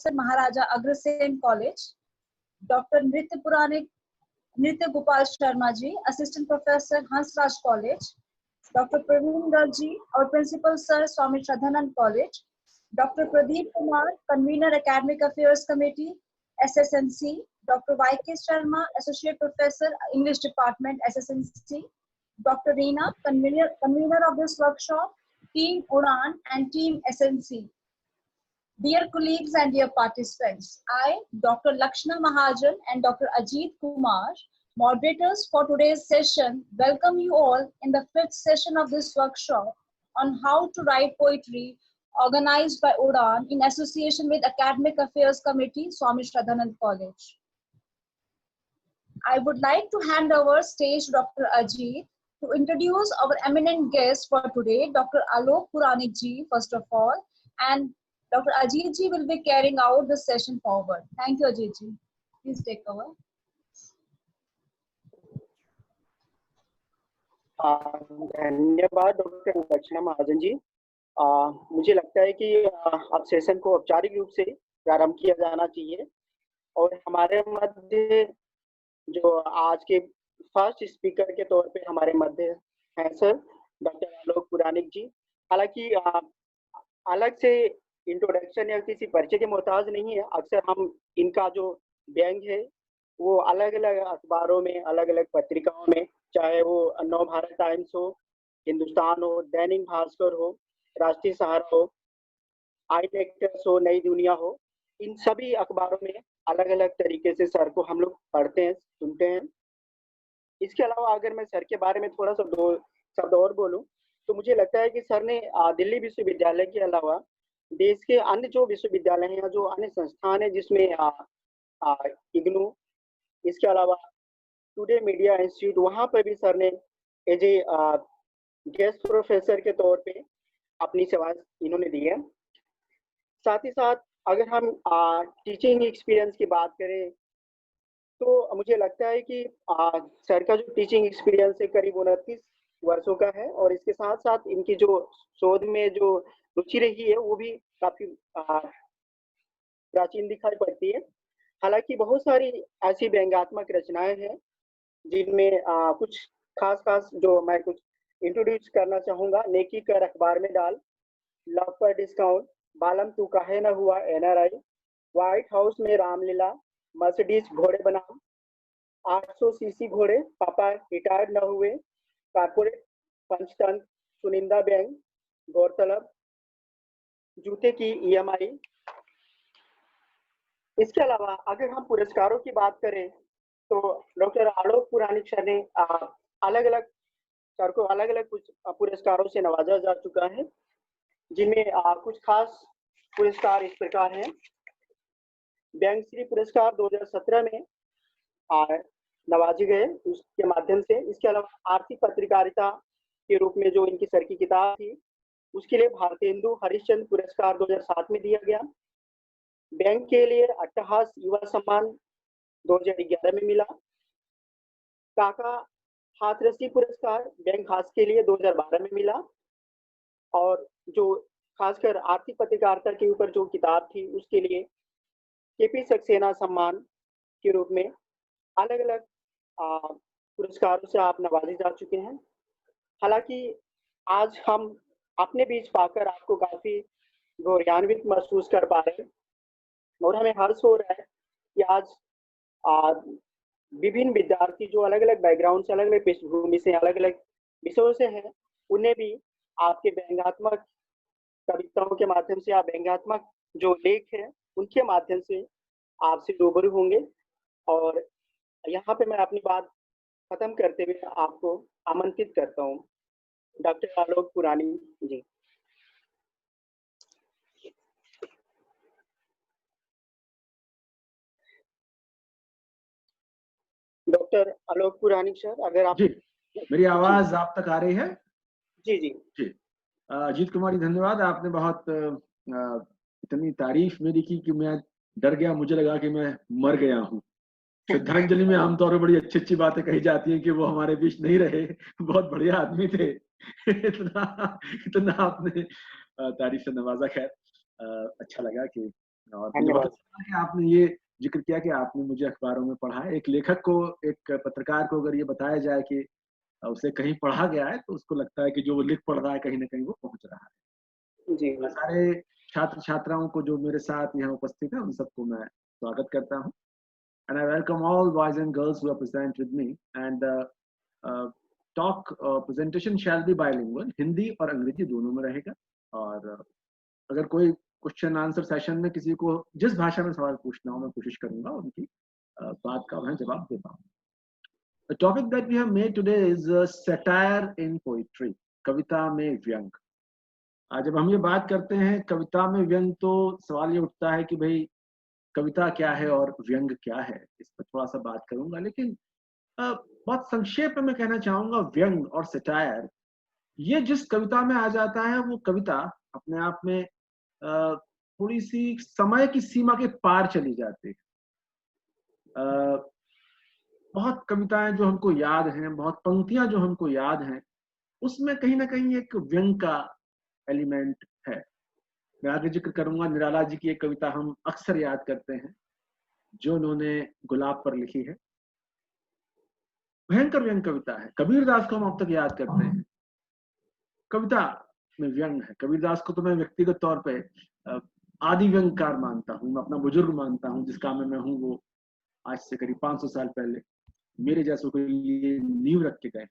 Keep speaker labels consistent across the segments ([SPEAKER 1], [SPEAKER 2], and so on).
[SPEAKER 1] Maharaja Agrasen College, Dr. Nritya Gopal Sharma ji, Assistant Professor, Hansraj College, Dr. Praveen Garg ji, our Principal Sir, Swami Shraddhanand College, Dr. Pradeep Kumar, Convener Academic Affairs Committee, SSNC, Dr. Y.K. Sharma, Associate Professor, English Department, SSNC, Dr. Reena, convener of this workshop, Team Udan and Team SNC. Dear colleagues and dear participants, I, Dr. Lakshna Mahajan and Dr. Ajit Kumar, moderators for today's session, welcome you all in the 5th session of this workshop on how to write poetry organized by Udan in association with Academic Affairs Committee, Swami Shraddhanand College. I would like to hand over stage to Dr. Ajit to introduce our eminent guest for today, Dr. Alok Puranik ji, first of all, and Dr. Ajit ji will be carrying out the session forward. Thank you, Ajit ji. Please take over.
[SPEAKER 2] धन्यवाद doctor Lakshman Mahajan ji. मुझे लगता है कि अब session को औपचारिक रूप से प्रारंभ किया जाना चाहिए और हमारे मध्य जो आज के फर्स्ट स्पीकर के तौर पे हमारे मध्य हैं सर डॉक्टर आलोक पुरानिक जी। हालांकि अलग से इंट्रोडक्शन या किसी परिचय के मोहताज नहीं है। अक्सर हम इनका जो व्यंग है वो अलग अलग अखबारों में, अलग अलग पत्रिकाओं में, चाहे वो नव भारत टाइम्स हो, हिंदुस्तान हो, दैनिक भास्कर हो, राष्ट्रीय सहारा हो, आई टेक्टर्स हो, नई दुनिया हो, इन सभी अखबारों में अलग अलग तरीके से सर को हम लोग पढ़ते हैं, सुनते हैं। इसके अलावा अगर मैं सर के बारे में थोड़ा सा 2 शब्द और बोलूं तो मुझे लगता है कि सर ने दिल्ली विश्वविद्यालय के अलावा देश के अन्य जो विश्वविद्यालय हैं या जो अन्य संस्थान है जिसमें इग्नू, इसके अलावा टुडे मीडिया इंस्टीट्यूट, वहाँ पर भी सर ने एज ए गेस्ट प्रोफेसर के तौर पे अपनी सेवाएं इन्होंने दी है। साथ ही साथ अगर हम टीचिंग एक्सपीरियंस की बात करें तो मुझे लगता है कि सर का जो टीचिंग एक्सपीरियंस है करीब 29 वर्षों का है और इसके साथ साथ इनकी जो शोध में जो रुचि रही है वो भी काफी प्राचीन दिखाई पड़ती है। हालांकि बहुत सारी ऐसी व्यंग्यात्मक रचनाएं हैं जिनमें कुछ खास जो मैं कुछ इंट्रोड्यूस करना चाहूंगा। नेकी कर अखबार में डाल, लव पर डिस्काउंट, बालम तू काहे न हुआ NRI, व्हाइट हाउस में रामलीला, मर्सिडीज घोड़े बनाम, 800 सीसी घोड़े, पापा रिटायर्ड न हुए, कारपोरेट पंचतंत्र, सुनिंदा बैंक, गौरतलब, जूते की EMI। इसके अलावा अगर हम पुरस्कारों की बात करें तो डॉक्टर आलोक पुरानिक सर ने अलग अलग कुछ पुरस्कारों से नवाजा जा चुका है, जिनमें कुछ खास पुरस्कार इस प्रकार हैं। व्यंग्यश्री पुरस्कार 2017 में नवाजे गए उसके माध्यम से। इसके अलावा आर्थिक पत्रकारिता के रूप में जो इनकी सर की किताब थी उसके लिए भारतेंदु हरिश्चंद्र पुरस्कार 2007 में दिया गया। बैंक के लिए अट्टहास युवा सम्मान 2011 में मिला। काका हाथरसी पुरस्कार बैंक हाथ के लिए 2012 में मिला। और जो खासकर आर्थिक पत्रकारिता के ऊपर जो किताब थी उसके लिए KP सक्सेना सम्मान के रूप में अलग अलग पुरस्कारों से आप नवाजे जा चुके हैं। हालांकि आज हम अपने बीच पाकर आपको काफी गौरवान्वित महसूस कर पा रहे हैं और हमें हर्ष हो रहा है कि आज विभिन्न विद्यार्थी जो अलग अलग बैकग्राउंड से, अलग अलग पृष्ठभूमि से, अलग अलग विषयों से हैं, उन्हें भी आपके व्यंग्यात्मक कविताओं के माध्यम से, आप व्यंग्यात्मक जो लेख है उनके माध्यम से आपसे रूबरू होंगे। और यहाँ पे मैं अपनी बात खत्म करते हुए आपको आमंत्रित करता हूँ डॉक्टर आलोक पुरानी जी। डॉक्टर आलोक पुरानी सर, अगर आप
[SPEAKER 3] जी, मेरी आवाज आप तक आ रही है?
[SPEAKER 2] जी जी
[SPEAKER 3] जी। अजीत कुमार जी धन्यवाद। आपने बहुत इतनी तारीफ मेरी की कि मैं डर गया, मुझे लगा कि मैं मर गया हूँ। श्रद्धांजलि में आमतौर पर बड़ी अच्छी अच्छी बातें कही जाती हैं कि वो हमारे बीच नहीं रहे, बहुत बढ़िया आदमी थे। इतना आपने तारीफ से नवाजा। खैर अच्छा लगा कि और मुझे बहुत अच्छा लगा कि आपने ये जिक्र किया कि आपने मुझे अखबारों में पढ़ा है। एक लेखक को, एक पत्रकार को अगर ये बताया जाए कि उसे कहीं पढ़ा गया है तो उसको लगता है कि जो वो लिख पढ़ रहा है कहीं ना कहीं वो पहुंच रहा है।
[SPEAKER 2] जी
[SPEAKER 3] सारे छात्र छात्राओं को जो मेरे साथ यहाँ उपस्थित हैं उन सबको मैं स्वागत करता हूँ। And I welcome all boys and girls who are present with me and talk presentation shall be bilingual, Hindi और अंग्रेजी दोनों में रहेगा। और अगर कोई क्वेश्चन आंसर सेशन में किसी को जिस भाषा में सवाल पूछना हो मैं कोशिश करूंगा उनकी बात का मैं जवाब दे पाऊँ। The topic that we have made today is satire in poetry, कविता में व्यंग। आज जब हम ये बात करते हैं कविता में व्यंग तो सवाल ये उठता है कि भाई कविता क्या है और व्यंग क्या है। इस पर थोड़ा सा बात करूंगा, लेकिन बहुत संक्षेप में मैं कहना चाहूंगा व्यंग और सटायर ये जिस कविता में आ जाता है वो कविता अपने आप में थोड़ी सी समय की सीमा के पार चली जाती है। बहुत कविताएं जो हमको याद हैं, बहुत पंक्तियां जो हमको याद हैं, उसमें कहीं ना कहीं एक व्यंग का एलिमेंट है। मैं आगे जिक्र करूंगा निराला जी की एक कविता हम अक्सर याद करते हैं जो उन्होंने गुलाब पर लिखी है। भयंकर व्यंग कविता है। कबीरदास को हम अब तक याद करते हैं, कविता में व्यंग है। कबीरदास को तो मैं व्यक्तिगत तौर पे आदि व्यंगकार मानता हूँ, मैं अपना बुजुर्ग मानता हूँ। जिस काम में मैं हूँ वो आज से करीब 500 साल पहले मेरे जैसों के लिए नींव रख के गए हैं।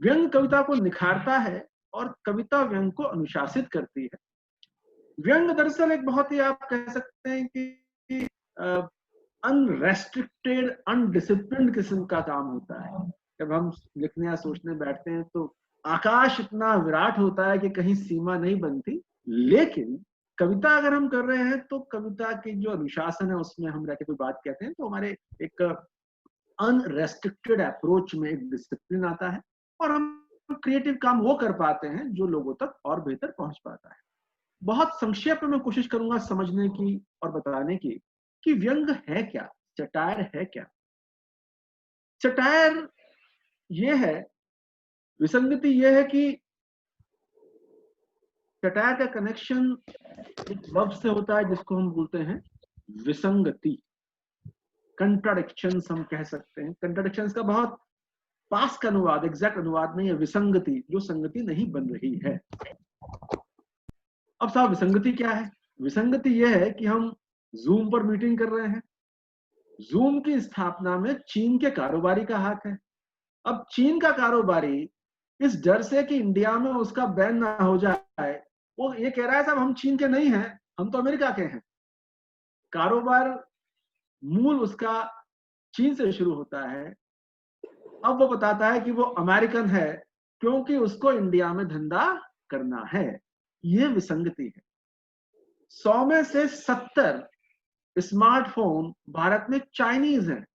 [SPEAKER 3] व्यंग कविता को निखारता है और कविता व्यंग को अनुशासित करती है। व्यंग दरअसल एक बहुत ही आप कह सकते हैं कि अनरेस्ट्रिक्टेड अनडिसिप्लिन्ड किस्म का काम होता है। जब हम लिखने या सोचने बैठते हैं तो आकाश इतना विराट होता है कि कहीं सीमा नहीं बनती, लेकिन कविता अगर हम कर रहे हैं तो कविता की जो अनुशासन है उसमें हम रह के कोई बात कहते हैं तो हमारे एक अनरेस्ट्रिक्टेड अप्रोच में एक डिसिप्लिन आता है और हम क्रिएटिव काम वो कर पाते हैं जो लोगों तक और बेहतर पहुंच पाता है। बहुत संक्षेप में मैं कोशिश करूंगा समझने की और बताने की कि व्यंग है क्या, सटायर है क्या। सटायर ये है, विसंगति ये है कि सटायर का कनेक्शन एक लफ्ज से होता है जिसको हम बोलते हैं विसंगति, कंट्राडिक्शंस हम कह सकते हैं। कंट्राडिक्शंस का बहुत पास का अनुवाद, एग्जैक्ट अनुवाद नहीं है विसंगति, जो संगति नहीं बन रही है। अब साहब विसंगति क्या है? विसंगति यह है कि हम जूम पर मीटिंग कर रहे हैं, जूम की स्थापना में चीन के कारोबारी का हाथ है। अब चीन का कारोबारी इस डर से कि इंडिया में उसका बैन ना हो जाए वो ये कह रहा है साहब हम चीन के नहीं हैं, हम तो अमेरिका के हैं। कारोबार मूल उसका चीन से शुरू होता है, अब वो बताता है कि वो अमेरिकन है क्योंकि उसको इंडिया में धंधा करना है। ये विसंगति है। 100 में से 70 स्मार्टफोन भारत में चाइनीज हैं,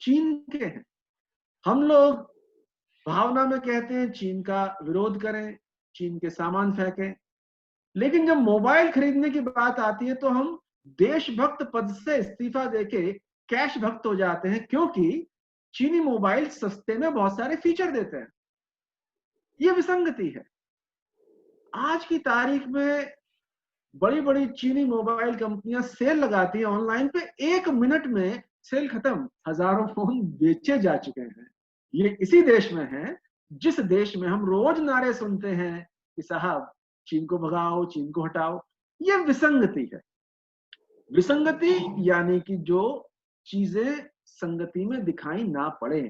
[SPEAKER 3] चीन के हैं। हम लोग भावना में कहते हैं चीन का विरोध करें, चीन के सामान फेंकें, लेकिन जब मोबाइल खरीदने की बात आती है तो हम देशभक्त पद से इस्तीफा देके कैश भक्त हो जाते हैं क्योंकि चीनी मोबाइल सस्ते में बहुत सारे फीचर देते हैं। ये विसंगति है। आज की तारीख में बड़ी बड़ी चीनी मोबाइल कंपनियां सेल लगाती हैं ऑनलाइन पे, 1 मिनट में सेल खत्म, हजारों फोन बेचे जा चुके हैं। ये इसी देश में है जिस देश में हम रोज नारे सुनते हैं कि साहब चीन को भगाओ, चीन को हटाओ। ये विसंगति है। विसंगति यानी कि जो चीजें संगति में दिखाई ना पड़े।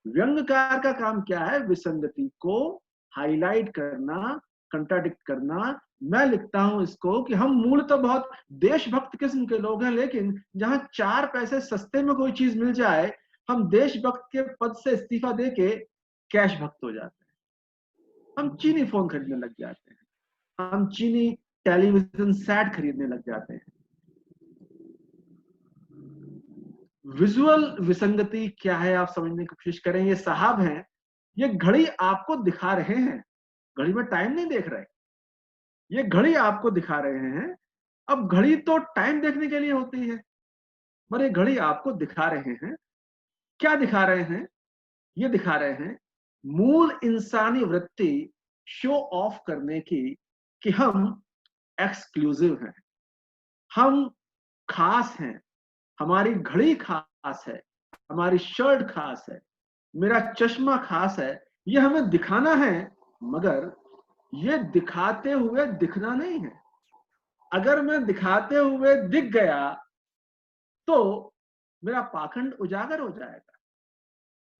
[SPEAKER 3] व्यंग्यकार का काम क्या है? विसंगति को हाईलाइट करना, कंट्राडिक्ट करना। मैं लिखता हूं इसको कि हम मूल तो बहुत देशभक्त किस्म के लोग हैं, लेकिन जहां 4 पैसे सस्ते में कोई चीज मिल जाए हम देशभक्त के पद से इस्तीफा देके कैश भक्त हो जाते हैं। हम चीनी फोन खरीदने लग जाते हैं, हम चीनी टेलीविजन सेट खरीदने लग जाते हैं। विजुअल विसंगति क्या है आप समझने की कोशिश करें। ये साहब हैं, ये घड़ी आपको दिखा रहे हैं, घड़ी में टाइम नहीं देख रहे, ये घड़ी आपको दिखा रहे हैं। अब घड़ी तो टाइम देखने के लिए होती है, पर ये घड़ी आपको दिखा रहे हैं। क्या दिखा रहे हैं? ये दिखा रहे हैं मूल इंसानी वृत्ति शो ऑफ करने की कि हम एक्सक्लूसिव हैं, हम खास हैं, हमारी घड़ी खास है, हमारी शर्ट खास है, मेरा चश्मा खास है, ये हमें दिखाना है, मगर ये दिखाते हुए दिखना नहीं है। अगर मैं दिखाते हुए दिख गया तो मेरा पाखंड उजागर हो जाएगा।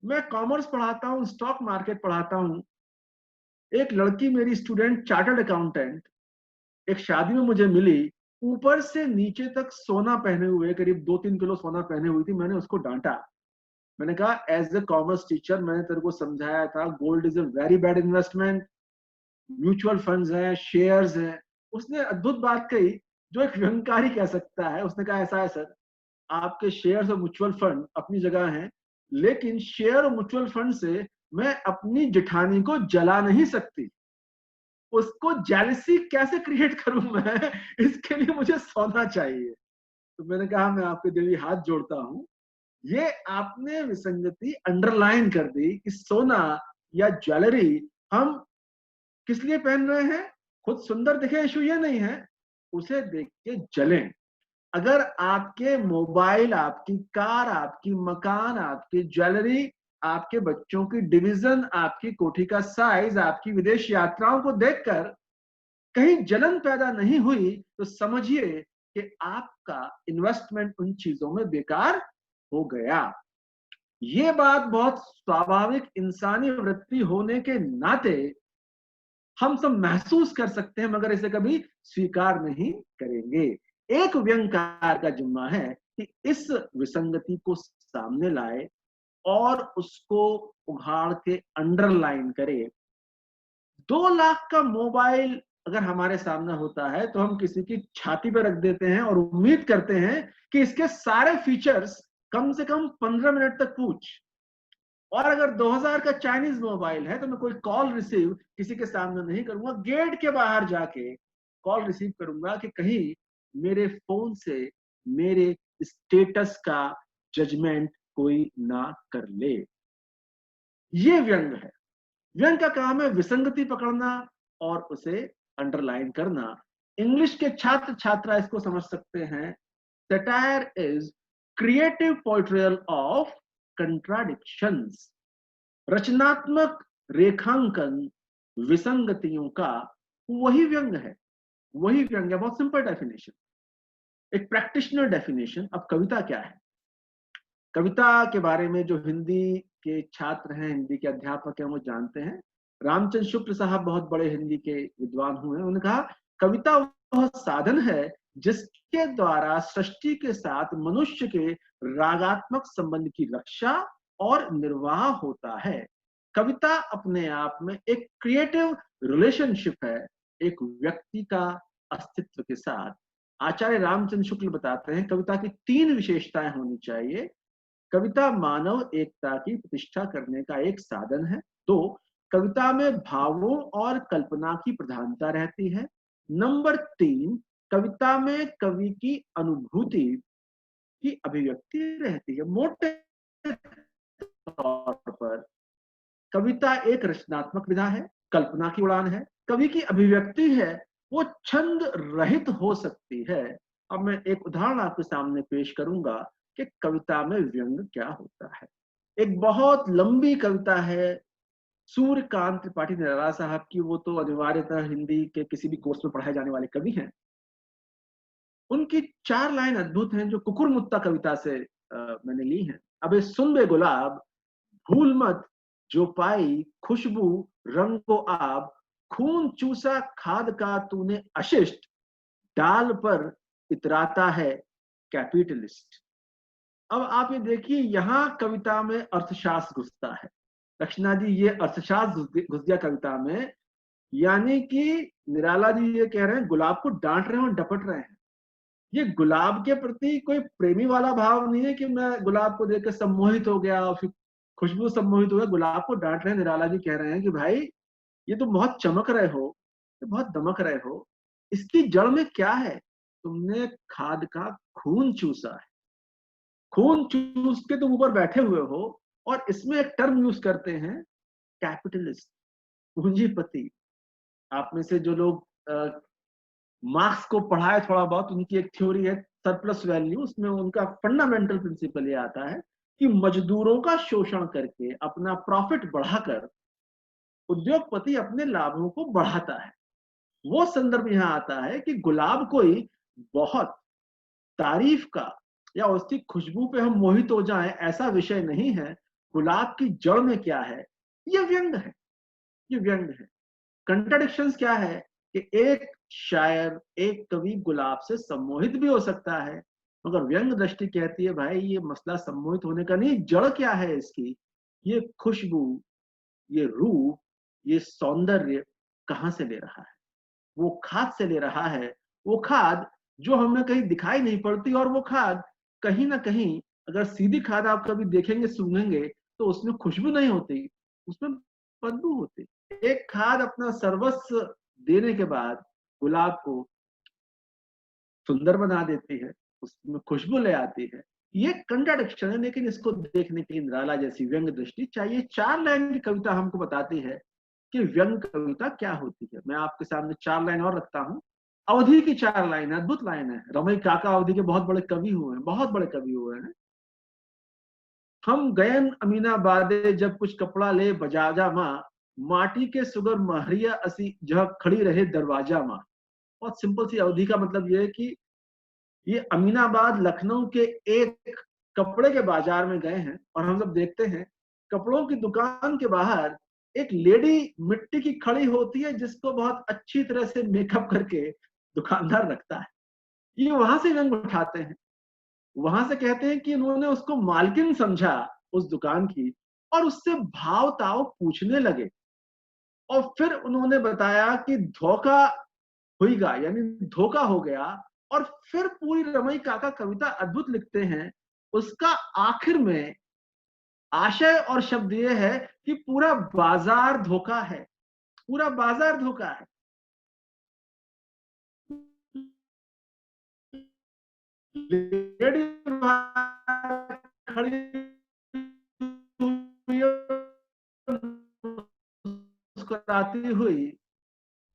[SPEAKER 3] मैं कॉमर्स पढ़ाता हूं, स्टॉक मार्केट पढ़ाता हूं। एक लड़की मेरी स्टूडेंट चार्टर्ड अकाउंटेंट एक शादी में मुझे मिली, ऊपर से नीचे तक सोना पहने हुए, करीब 2-3 किलो सोना पहने हुई थी। मैंने उसको डांटा। मैंने कहा एज ए कॉमर्स टीचर मैंने तेरे को समझाया था gold is a very bad investment, mutual funds हैं, शेयर्स हैं। उसने अद्भुत बात कही जो एक व्यंगकारी कह सकता है। उसने कहा ऐसा है सर, आपके शेयर्स और म्यूचुअल फंड अपनी जगह हैं, लेकिन शेयर और म्यूचुअल फंड से मैं अपनी जेठानी को जला नहीं सकती। उसको जेलसी कैसे क्रिएट करूं मैं, इसके लिए मुझे सोना चाहिए। तो मैंने कहा मैं आपके देवी हाथ जोड़ता हूं, ये आपने विसंगति अंडरलाइन कर दी कि सोना या ज्वेलरी हम किस लिए पहन रहे हैं, खुद सुंदर दिखे इशू ये नहीं है, उसे देख के जलें। अगर आपके मोबाइल, आपकी कार, आपकी मकान, आपकी ज्वेलरी, आपके बच्चों की डिवीजन, आपकी कोठी का साइज, आपकी विदेश यात्राओं को देखकर कहीं जलन पैदा नहीं हुई तो समझिए कि आपका इन्वेस्टमेंट उन चीजों में बेकार हो गया। ये बात बहुत स्वाभाविक इंसानी वृत्ति होने के नाते हम सब महसूस कर सकते हैं, मगर इसे कभी स्वीकार नहीं करेंगे। एक व्यंगकार का जिम्मा है कि इस विसंगति को सामने लाए और उसको उघाड़ के अंडरलाइन करे। 2 लाख का मोबाइल अगर हमारे सामने होता है तो हम किसी की छाती पर रख देते हैं और उम्मीद करते हैं कि इसके सारे फीचर्स कम से कम 15 मिनट तक पूछ। और अगर 2000 का चाइनीज मोबाइल है तो मैं कोई कॉल रिसीव किसी के सामने नहीं करूंगा, गेट के बाहर जाके कॉल रिसीव करूंगा कि कहीं मेरे फोन से मेरे स्टेटस का जजमेंट कोई ना कर ले। ये व्यंग है। व्यंग का काम है विसंगति पकड़ना और उसे अंडरलाइन करना। इंग्लिश के छात्र छात्रा इसको समझ सकते हैं। Satire is creative portrayal of contradictions. रचनात्मक रेखांकन विसंगतियों का वही व्यंग है, वही व्यंग है। बहुत सिंपल डेफिनेशन, एक प्रैक्टिशनर डेफिनेशन। अब कविता क्या है? कविता के बारे में जो हिंदी के छात्र हैं, हिंदी के अध्यापक हैं, वो जानते हैं। रामचंद्र शुक्ल साहब बहुत बड़े हिंदी के विद्वान हुए। उन्होंने कहा कविता वह साधन है जिसके द्वारा सृष्टि के साथ मनुष्य के रागात्मक संबंध की रक्षा और निर्वाह होता है। कविता अपने आप में एक क्रिएटिव रिलेशनशिप है एक व्यक्ति का अस्तित्व के साथ। आचार्य रामचंद्र शुक्ल बताते हैं कविता की 3 विशेषताएं होनी चाहिए। कविता मानव एकता की प्रतिष्ठा करने का एक साधन है। 2, कविता में भावों और कल्पना की प्रधानता रहती है। नंबर 3, कविता में कवि की अनुभूति की अभिव्यक्ति रहती है। मोटे तौर पर कविता एक रचनात्मक विधा है, कल्पना की उड़ान है। कवि की अभिव्यक्ति है वो छंद रहित हो सकती है। अब मैं एक उदाहरण आपके सामने पेश करूंगा कि कविता में व्यंग क्या होता है। एक बहुत लंबी कविता है सूर्यकांत त्रिपाठी निराला साहब की। वो तो अनिवार्यतः हिंदी के किसी भी कोर्स में पढ़ाए जाने वाले कवि हैं। उनकी 4 लाइन अद्भुत हैं जो कुकुरमुत्ता कविता से मैंने ली हैं। अबे सुन बे गुलाब, भूल मत जो पाई खुशबू रंग को आब, खून चूसा खाद का तूने अशिष्ट, डाल पर इतराता है कैपिटलिस्ट। अब आप ये देखिए, यहां कविता में अर्थशास्त्र घुसता है। दक्षिणा जी ये अर्थशास्त्र घुस गया कविता में। यानी कि निराला जी ये कह रहे हैं गुलाब को डांट रहे हैं और डपट रहे हैं। ये गुलाब के प्रति कोई प्रेमी वाला भाव नहीं है कि मैं गुलाब को देखकर सम्मोहित हो गया और फिर खुशबू सम्मोहित हो गया। गुलाब को डांट रहे हैं। निराला जी कह रहे हैं कि भाई ये तो बहुत चमक रहे हो, ये बहुत दमक रहे हो, इसकी जड़ में क्या है? तुमने खाद का खून चूसा है, खून चूस के तुम ऊपर बैठे हुए हो। और इसमें एक टर्म यूज करते हैं कैपिटलिस्ट, पूंजीपति। आप में से जो लोग मार्क्स को पढ़ा है थोड़ा बहुत, उनकी एक थ्योरी है सरप्लस वैल्यू, उसमें उनका फंडामेंटल प्रिंसिपल ये आता है कि मजदूरों का शोषण करके अपना प्रॉफिट बढ़ाकर उद्योगपति अपने लाभों को बढ़ाता है। वो संदर्भ यहाँ आता है कि गुलाब कोई बहुत तारीफ का या उसकी खुशबू पे हम मोहित हो जाएं ऐसा विषय नहीं है। गुलाब की जड़ में क्या है, ये व्यंग है, ये व्यंग है। कंट्राडिक्शंस क्या है कि एक शायर, एक कवि गुलाब से सम्मोहित भी हो सकता है, मगर व्यंग दृष्टि कहती है भाई ये मसला सम्मोहित होने का नहीं, जड़ क्या है इसकी, ये खुशबू, ये रूप, ये सौंदर्य कहाँ से ले रहा है, वो खाद से ले रहा है। वो खाद जो हमें कहीं दिखाई नहीं पड़ती, और वो खाद कहीं ना कहीं अगर सीधी खाद आप कभी देखेंगे सूंघेंगे तो उसमें खुशबू नहीं होती, उसमें बदबू होती। एक खाद अपना सर्वस्व देने के बाद गुलाब को सुंदर बना देती है, उसमें खुशबू ले आती है। ये कंट्राडिक्शन है, लेकिन इसको देखने के लिए निराला जैसी व्यंग दृष्टि चाहिए। 4 लाइन की कविता हमको बताती है कि व्यंग कविता क्या होती है। मैं आपके सामने 4 लाइन और रखता हूँ। अवधि की 4 लाइन है, अद्भुत लाइन है। रमई काका अवधि के बहुत बड़े कवि हुए हैं, बहुत बड़े कवि हुए हैं। हम गयन अमीनाबादे जब कुछ कपड़ा ले बजाजा माँ, माटी के सुगर महरिया असी जह खड़ी रहे दरवाजा माँ। बहुत सिंपल सी अवधि का मतलब ये है कि ये अमीनाबाद लखनऊ के एक कपड़े के बाजार में गए हैं, और हम सब देखते हैं कपड़ों की दुकान के बाहर एक लेडी मिट्टी की खड़ी होती है, जिसको बहुत अच्छी तरह से मेकअप करके दुकानदार रखता है। ये वहां से व्यंग उठाते हैं, वहां से कहते हैं कि उन्होंने उसको मालकिन समझा उस दुकान की, और उससे भाव ताव पूछने लगे, और फिर उन्होंने बताया कि धोखा हुईगा, यानी धोखा हो गया। और फिर पूरी रमई काका कविता अद्भुत लिखते हैं। उसका आखिर में आशय और शब्द ये है कि पूरा बाजार धोखा है, पूरा बाजार धोखा है। लेडी खड़ी मुस्कुराती हुई,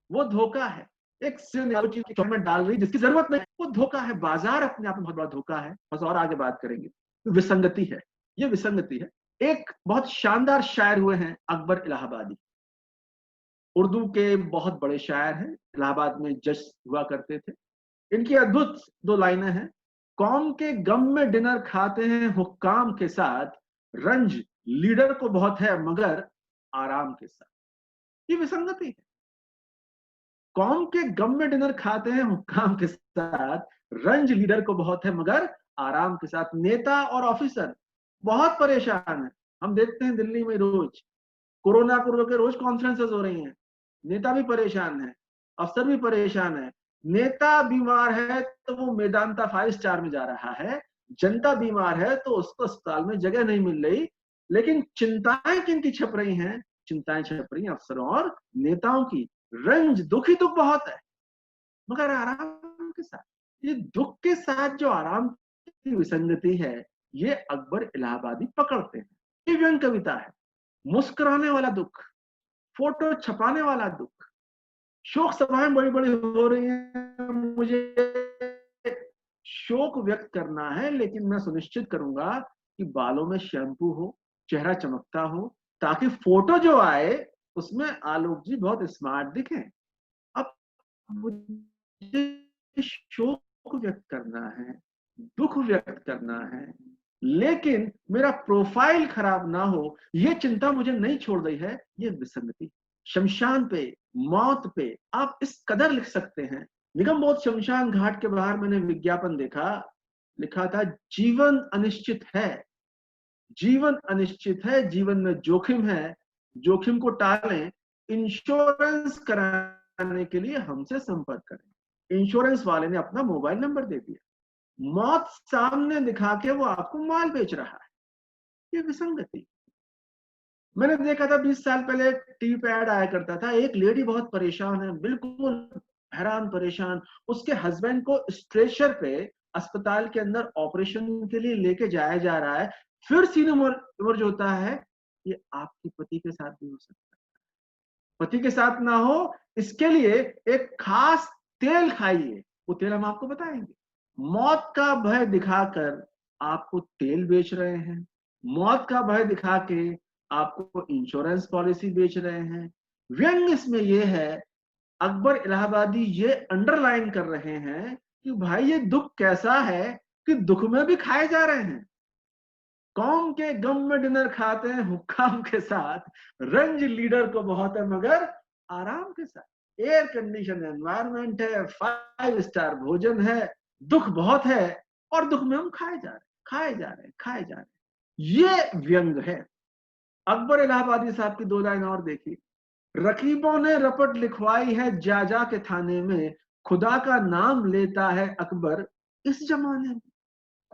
[SPEAKER 3] वो धोखा है। एक चीज में डाल रही जिसकी जरूरत नहीं, वो धोखा है। बाजार अपने आप में बहुत बड़ा धोखा है। बस और आगे बात करेंगे। विसंगति है, ये विसंगति है। एक बहुत शानदार शायर हुए हैं अकबर इलाहाबादी, उर्दू के बहुत बड़े शायर हैं, इलाहाबाद में जज हुआ करते थे। इनकी अद्भुत 2 लाइनें हैं। कौम के गम में डिनर खाते हैं हुक्काम के साथ, रंज लीडर को बहुत है मगर आराम के साथ। ये विसंगति है। कौम के गम में डिनर खाते हैं हुक्काम के साथ, रंज लीडर को बहुत है मगर आराम के साथ। नेता और ऑफिसर बहुत परेशान है। हम देखते हैं दिल्ली में रोज कोरोना को लेकर रोज कॉन्फ्रेंसेस हो रही हैं। नेता भी परेशान है, अफसर भी परेशान है। नेता बीमार है तो वो मेदांता 5 स्टार में जा रहा है, जनता बीमार है तो उसको अस्पताल में जगह नहीं मिल रही। लेकिन चिंताएं किनकी छप रही हैं? चिंताएं छप रही हैं अफसरों और नेताओं की। रंज दुख ही दुख बहुत है मगर आराम के साथ। ये दुख के साथ जो आराम की विसंगति है, ये अकबर इलाहाबादी पकड़ते हैं। ये व्यंग कविता है। मुस्कुराने वाला दुख, फोटो छपाने वाला दुख, शोक सभाएं बड़ी बड़ी हो रही हैं, मुझे शोक व्यक्त करना है, लेकिन मैं सुनिश्चित करूंगा कि बालों में शैम्पू हो, चेहरा चमकता हो, ताकि फोटो जो आए उसमें आलोक जी बहुत स्मार्ट दिखें। अब मुझे शोक व्यक्त करना है, दुख व्यक्त करना है, लेकिन मेरा प्रोफाइल खराब ना हो, ये चिंता मुझे नहीं छोड़ रही है। ये विसंगति। शमशान पे, मौत पे आप इस कदर लिख सकते हैं। निगम बोध शमशान घाट के बाहर मैंने विज्ञापन देखा, लिखा था जीवन अनिश्चित है, जीवन अनिश्चित है, जीवन में जोखिम है, जोखिम को टालें, इंश्योरेंस कराने के लिए हमसे संपर्क करें। इंश्योरेंस वाले ने अपना मोबाइल नंबर दे दिया। मौत सामने दिखा के वो आपको माल बेच रहा है। ये विसंगति। मैंने देखा था 20 साल पहले टीवी पे ऐड आया करता था। एक लेडी बहुत परेशान है, बिल्कुल हैरान परेशान। उसके हस्बैंड को स्ट्रेचर पे अस्पताल के अंदर ऑपरेशन के लिए लेके जाया जा रहा है। फिर सीन इमर्ज होता है, ये आपके पति के साथ भी हो सकता है। पति के साथ ना हो, इसके लिए एक खास तेल खाइए, वो तेल हम आपको बताएंगे। मौत का भय दिखाकर आपको तेल बेच रहे हैं, मौत का भय दिखा के आपको इंश्योरेंस पॉलिसी बेच रहे हैं। व्यंग इसमें ये है, अकबर इलाहाबादी ये अंडरलाइन कर रहे हैं कि भाई ये दुख कैसा है कि दुख में भी खाए जा रहे हैं। कौम के गम में डिनर खाते हैं हुक्काम के साथ, रंज लीडर को बहुत है मगर आराम के साथ। एयर कंडीशन एनवायरनमेंट है, 5 स्टार भोजन है, दुख बहुत है और दुख में हम खाए जा रहे हैं, खाए जा रहे हैं, खाए जा रहे हैं। ये व्यंग है। अकबर इलाहाबादी साहब की 2 लाइन और देखिए। रकीबों ने रपट लिखवाई है जा जा के थाने में, खुदा का नाम लेता है अकबर इस जमाने में।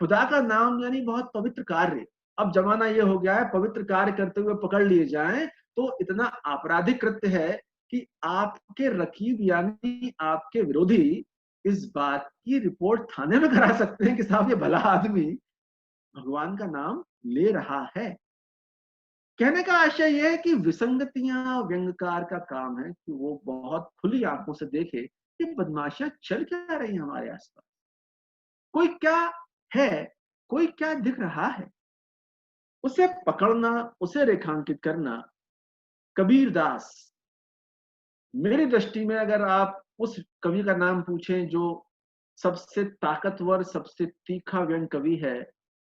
[SPEAKER 3] खुदा का नाम यानी बहुत पवित्र कार्य। अब जमाना ये हो गया है पवित्र कार्य करते हुए पकड़ लिए जाएं तो इतना आपराधिक कृत्य है कि आपके रकीब यानी आपके विरोधी इस बात की रिपोर्ट थाने में करा सकते हैं कि साहब ये भला आदमी भगवान का नाम ले रहा है। कहने का आशय यह है कि विसंगतियां व्यंग्यकार का काम है कि वो बहुत खुली आंखों से देखे कि बदमाशियां चल क्या रही हैं हमारे आसपास, कोई क्या है, कोई क्या दिख रहा है, उसे पकड़ना, उसे रेखांकित करना। कबीर दास, मेरी दृष्टि में अगर आप उस कवि का नाम पूछें जो सबसे ताकतवर, सबसे तीखा व्यंग कवि है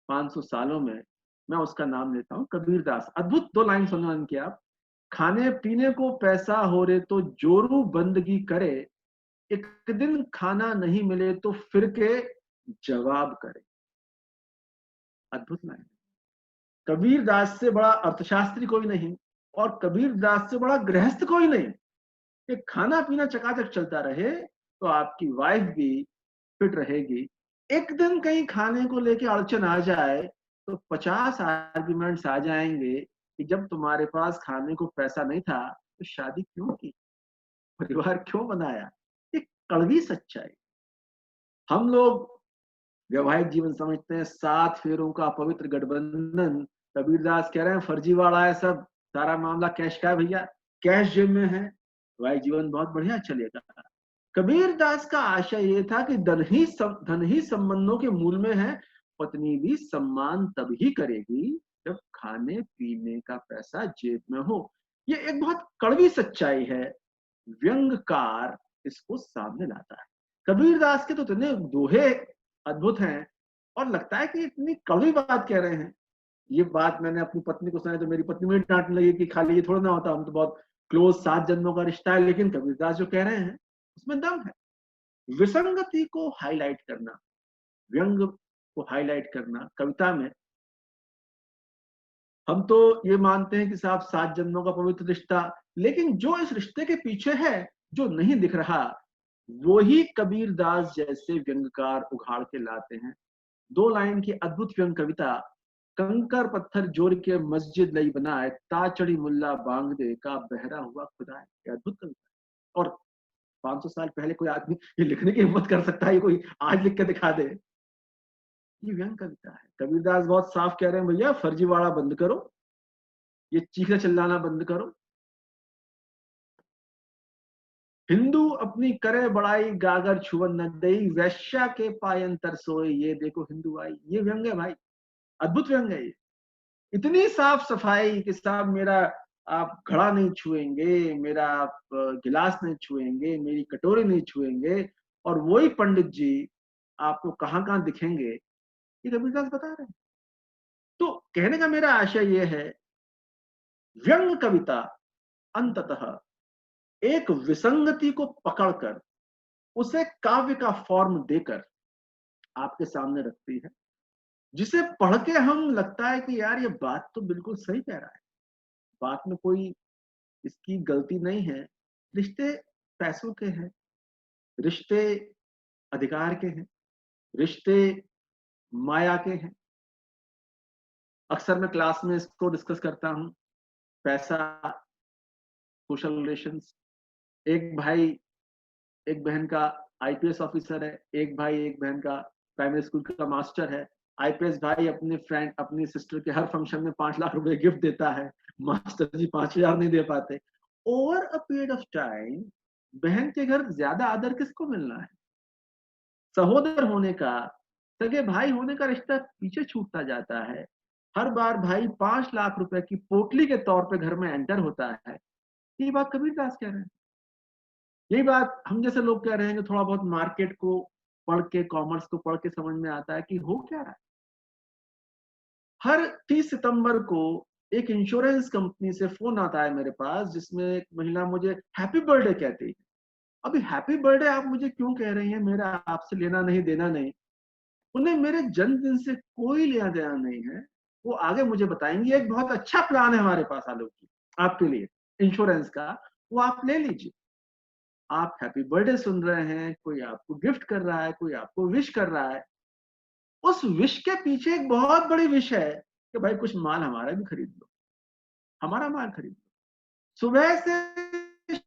[SPEAKER 3] 500 सालों में, मैं उसका नाम लेता हूं कबीर दास। अद्भुत 2 लाइन सुनवान किया आप। खाने पीने को पैसा हो रे तो जोरू बंदगी करे, एक दिन खाना नहीं मिले तो फिर के जवाब करे। अद्भुत लाइन। कबीर दास से बड़ा अर्थशास्त्री कोई नहीं और कबीर दास से बड़ा गृहस्थ कोई नहीं। कि खाना पीना चकाचक चलता रहे तो आपकी वाइफ भी फिट रहेगी। एक दिन कहीं खाने को लेके अड़चन आ जाए तो 50 आर्ग्यूमेंट्स आ जाएंगे कि जब तुम्हारे पास खाने को पैसा नहीं था तो शादी क्यों की, परिवार क्यों बनाया। एक कड़वी सच्चाई। हम लोग वैवाहिक जीवन समझते हैं 7 फेरों का पवित्र गठबंधन। कबीरदास कह रहे हैं फर्जीवाड़ा है सब, सारा मामला कैश का है भैया, कैश जेब में है, वैवाहिक जीवन बहुत बढ़िया चलेगा। कबीरदास का आशय ये था कि धन ही संबंधों के मूल में है, पत्नी भी सम्मान तभी करेगी जब खाने पीने का पैसा जेब में हो। ये एक बहुत कड़वी सच्चाई है, व्यंग्यकार इसको सामने लाता है। कबीरदास के तो इतने दोहे अद्भुत हैं और लगता है कि इतनी कड़वी बात कह रहे हैं। ये बात मैंने अपनी पत्नी को सुनाई तो मेरी पत्नी में डांटने लगी कि खाली ये थोड़ा ना होता, हम तो बहुत क्लोज 7 जन्मों का रिश्ता है। लेकिन कबीरदास जो कह रहे हैं उसमें दम है। विसंगति को हाईलाइट करना, व्यंग को हाईलाइट करना कविता में। हम तो ये मानते हैं कि साहब 7 जन्मों का पवित्र रिश्ता, लेकिन जो इस रिश्ते के पीछे है, जो नहीं दिख रहा, वो ही कबीरदास जैसे व्यंग्यकार उघाड़ के लाते हैं। 2 लाइन की अद्भुत व्यंग कविता। कंकर पत्थर जोड़ के मस्जिद लई बनाए, ता चढ़ी मुल्ला बांग दे का बहरा हुआ खुदा है। ये अद्भुत कविता। और 500 साल पहले कोई आदमी ये लिखने की हिम्मत कर सकता है, ये कोई आज लिख के दिखा दे। ये व्यंग कविता है। कबीरदास बहुत साफ कह रहे हैं भैया फर्जीवाड़ा बंद करो, ये चीखना चिल्लाना बंद करो। हिंदू अपनी करे बड़ाई, गागर छुवन न दई, वैश्या के पायन तरसोए, ये देखो हिंदू आई। ये व्यंग है भाई, अद्भुत व्यंग है ये। इतनी साफ सफाई कि साहब मेरा आप घड़ा नहीं छुएंगे, मेरा आप गिलास नहीं छुएंगे, मेरी कटोरी नहीं छुएंगे, और वही पंडित जी आपको कहां कहां दिखेंगे, ये कबीरदास बता रहे हैं। तो कहने का मेरा आशय यह है, व्यंग कविता अंततः एक विसंगति को पकड़कर उसे काव्य का फॉर्म देकर आपके सामने रखती है, जिसे पढ़ के हम लगता है कि यार ये बात तो बिल्कुल सही कह रहा है, बात में कोई इसकी गलती नहीं है। रिश्ते पैसों के हैं, रिश्ते अधिकार के हैं, रिश्ते माया के हैं। अक्सर मैं क्लास में इसको डिस्कस करता हूं, पैसा, सोशल रिलेशंस। एक भाई एक बहन का आईपीएस ऑफिसर है, एक भाई एक बहन का प्राइमरी स्कूल का मास्टर है। आईपीएस भाई अपने फ्रेंड, अपनी सिस्टर के हर फंक्शन में 5 लाख रुपए गिफ्ट देता है, मास्टर जी 5,000 नहीं दे पाते। Over a period of time बहन के घर ज्यादा आदर किसको मिलना है? सहोदर होने का, सगे भाई होने का रिश्ता पीछे छूटता जाता है। हर बार भाई 5 लाख रुपए की पोटली के तौर पे घर में एंटर होता है। ये बात कबीरदास कह रहे हैं। यही बात हम जैसे लोग कह रहे हैं कि थोड़ा बहुत मार्केट को पढ़ के, कॉमर्स को पढ़ के समझ में आता है कि हो क्या रहा है। हर 30 सितंबर को एक इंश्योरेंस कंपनी से फोन आता है मेरे पास, जिसमें एक महिला मुझे हैप्पी बर्थडे कहती है। अभी हैप्पी बर्थडे आप मुझे क्यों कह रही हैं? मेरा आपसे लेना नहीं देना नहीं, उन्हें मेरे जन्मदिन से कोई लेना देना नहीं है। वो आगे मुझे बताएंगे। एक बहुत अच्छा प्लान है हमारे पास आलोक जी आपके लिए इंश्योरेंस का, वो आप ले लीजिए। आप हैप्पी बर्थडे सुन रहे हैं, कोई आपको गिफ्ट कर रहा है, कोई आपको विश कर रहा है। उस विश के पीछे एक बहुत बड़ी विश है कि भाई कुछ माल हमारा भी खरीद लो, हमारा माल खरीद लो। सुबह से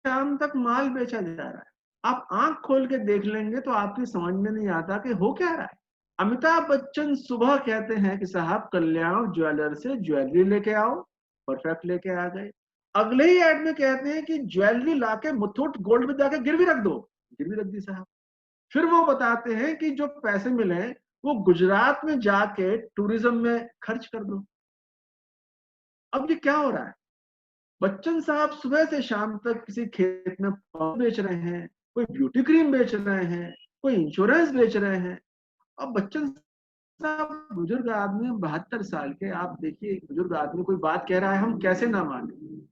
[SPEAKER 3] शाम तक माल बेचा जा रहा है। आप आंख खोल के देख लेंगे तो आपकी समझ में नहीं आता कि हो क्या रहा है। अमिताभ बच्चन सुबह कहते हैं कि साहब कल्याण ज्वेलर से ज्वेलरी लेके आओ, परफेक्ट लेके आ गए। अगले ही एड में कहते हैं कि ज्वेलरी लाके मुथूट गोल्ड में जाके गिरवी रख दो, गिरवी रख दी साहब। फिर वो बताते हैं कि जो पैसे मिले वो गुजरात में जाके टूरिज्म में खर्च कर दो। अब ये क्या हो रहा है? बच्चन साहब सुबह से शाम तक किसी खेत में फल बेच रहे हैं, कोई ब्यूटी क्रीम बेच रहे हैं, कोई इंश्योरेंस बेच रहे हैं। अब बच्चन साहब बुजुर्ग आदमी, 72 साल के, आप देखिए बुजुर्ग आदमी कोई बात कह रहा है हम कैसे ना माने।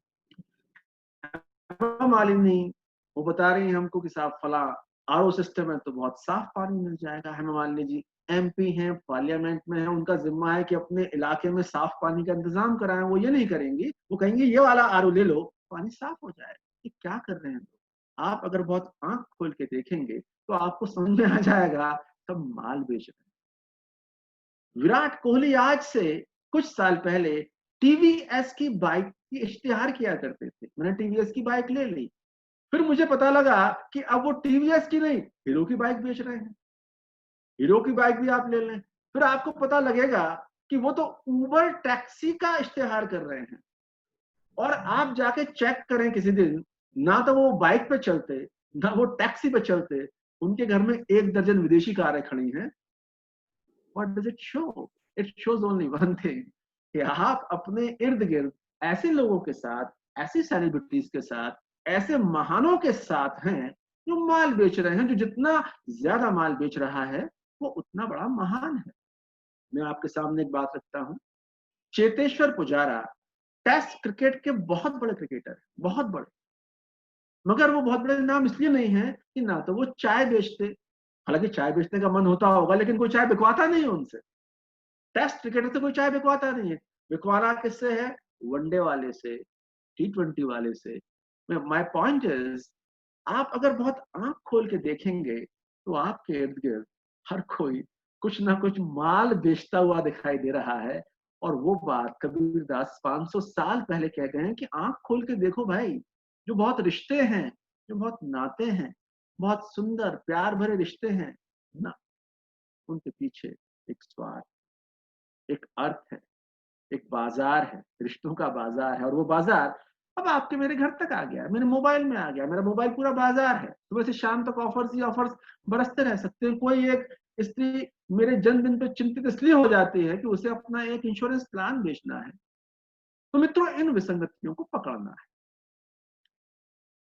[SPEAKER 3] मालिनी वो बता रही है हमको कि साहब फला आरओ सिस्टम है तो बहुत साफ पानी मिल जाएगा। हेमा मालिनी जी एमपी हैं, पार्लियामेंट में है, उनका जिम्मा है कि अपने इलाके में साफ पानी का इंतजाम कराएं। वो ये नहीं करेंगी, वो कहेंगे ये वाला आरओ ले लो, पानी साफ हो जाएगा। ये क्या कर रहे हैं लोग? आप अगर बहुत आंख खोल के देखेंगे तो आपको समझ में आ जाएगा सब माल बेच रहे हैं। विराट कोहली आज से कुछ साल पहले टीवीएस की बाइक की इश्तिहार किया करते थे। मैंने टीवीएस की बाइक ले ली, फिर मुझे पता लगा कि अब वो टीवीएस की नहीं हीरो की बाइक बेच रहे हैं। हीरो की बाइक भी आप ले लें, फिर आपको पता लगेगा कि वो तो उबर टैक्सी का इश्तेहार कर रहे हैं। और आप जाके चेक करें किसी दिन, ना तो वो बाइक पे चलते ना वो टैक्सी पे चलते, उनके घर में 1 दर्जन विदेशी कारें खड़ी हैं। What does it show? It shows only one thing कि आप अपने इर्द गिर्द ऐसे लोगों के साथ, ऐसी सेलिब्रिटीज के साथ, ऐसे महानों के साथ हैं जो माल बेच रहे हैं। जो जितना ज्यादा माल बेच रहा है वो उतना बड़ा महान है। मैं आपके सामने एक बात रखता हूं। चेतेश्वर पुजारा टेस्ट क्रिकेट के बहुत बड़े क्रिकेटर हैं, बहुत बड़े। मगर वो बहुत बड़े नाम इसलिए नहीं है कि ना तो वो चाय बेचते, हालांकि चाय बेचने का मन होता होगा लेकिन कोई चाय बिकवाता नहीं है उनसे। टेस्ट क्रिकेटर से कोई चाय बिकवाता नहीं है। बिकवाना किससे है? वनडे वाले से, T20 वाले से। माय पॉइंट इज, आप अगर बहुत आंख खोल के देखेंगे तो आपके इर्द गिर्द हर कोई कुछ ना कुछ माल बेचता हुआ दिखाई दे रहा है। और वो बात कबीरदास 500 साल पहले कह गए हैं कि आंख खोल के देखो भाई, जो बहुत रिश्ते हैं, जो बहुत नाते हैं, बहुत सुंदर प्यार भरे रिश्ते हैं ना, उनके पीछे एक स्वार्थ, एक अर्थ है, एक बाजार है, रिश्तों का बाजार है। और वो बाजार अब आपके मेरे घर तक आ गया, मेरे मोबाइल में आ गया। मेरा मोबाइल पूरा बाजार है, सुबह से शाम तक ऑफर्स ही ऑफर्स बरसते रह सकते हैं। कोई एक स्त्री मेरे जन्मदिन पे चिंतित इसलिए हो जाती है कि उसे अपना एक इंश्योरेंस प्लान बेचना है। तो मित्रों, इन विसंगतियों को पकड़ना है,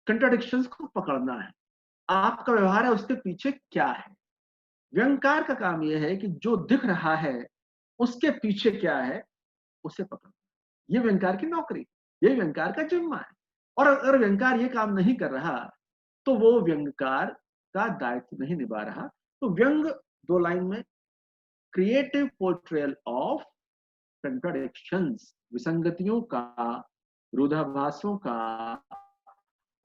[SPEAKER 3] कंट्राडिक्शंस को पकड़ना है। आपका व्यवहार है उसके पीछे क्या है? व्यंगकार का काम यह है कि जो दिख रहा है उसके पीछे क्या है उसे पकड़ना। ये व्यंगकार की नौकरी, ये व्यंगकार का जिम्मा है। और अगर व्यंगकार ये काम नहीं कर रहा तो वो व्यंगकार का दायित्व नहीं निभा रहा। तो व्यंग 2 लाइन में, क्रिएटिव पोर्ट्रेयल ऑफ कंट्राडिक्शंस, विसंगतियों का, विरोधाभासों का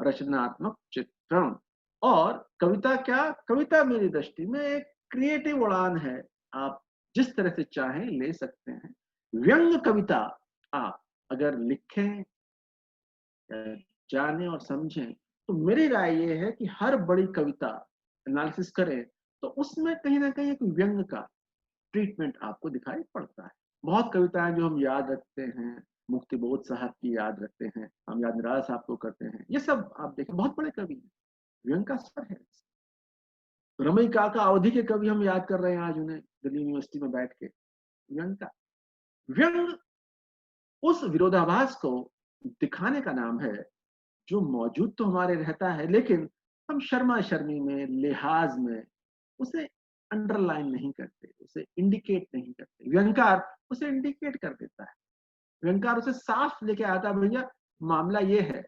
[SPEAKER 3] रचनात्मक चित्रण। और कविता क्या? कविता मेरी दृष्टि में एक क्रिएटिव उड़ान है, आप जिस तरह से चाहें ले सकते हैं। व्यंग कविता आप अगर लिखें, जाने और समझें, तो मेरी राय ये है कि हर बड़ी कविता एनालिसिस करें तो उसमें कहीं ना कहीं एक व्यंग का ट्रीटमेंट आपको दिखाई पड़ता है। बहुत कविताएं जो हम याद रखते हैं, मुक्ति बोध साहब की याद रखते हैं, हम याद निराला साहब को करते हैं। ये सब आप देखें बहुत बड़े कवि हैं, व्यंग का स्वर है। रमई काका अवधि के कवि हम याद कर रहे हैं आज उन्हें दिल्ली यूनिवर्सिटी में बैठ के। व्यंग का, व्यंग उस विरोधाभास को दिखाने का नाम है जो मौजूद तो हमारे रहता है, लेकिन हम शर्मा शर्मी में, लिहाज में उसे अंडरलाइन नहीं करते, उसे इंडिकेट नहीं करते। व्यंगकार उसे इंडिकेट कर देता है, व्यंगकार उसे साफ लेके आता है, भैया मामला ये है,